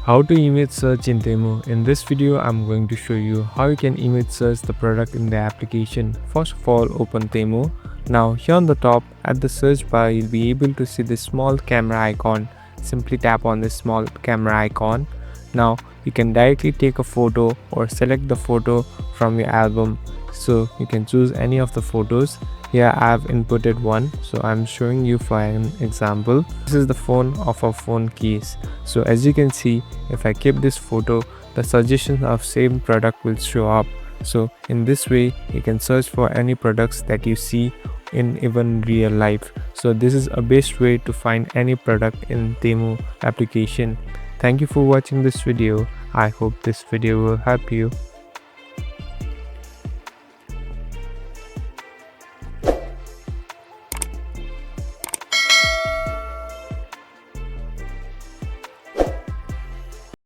How to image search in Temu. In this video, I'm going to show you how you can image search the product in the application. First of all, open Temu. Now here on the top at the search bar, you'll be able to see this small camera icon. Simply tap on this small camera icon. Now you can directly take a photo or select the photo from your album. So you can choose any of the photos. Here I have inputted one, so I'm showing you for an example. This is the phone of a phone case. So as you can see, if I keep this photo, the suggestions of same product will show up. So in this way, you can search for any products that you see in even real life. So this is a best way to find any product in Temu application. Thank you for watching this video. I hope this video will help you.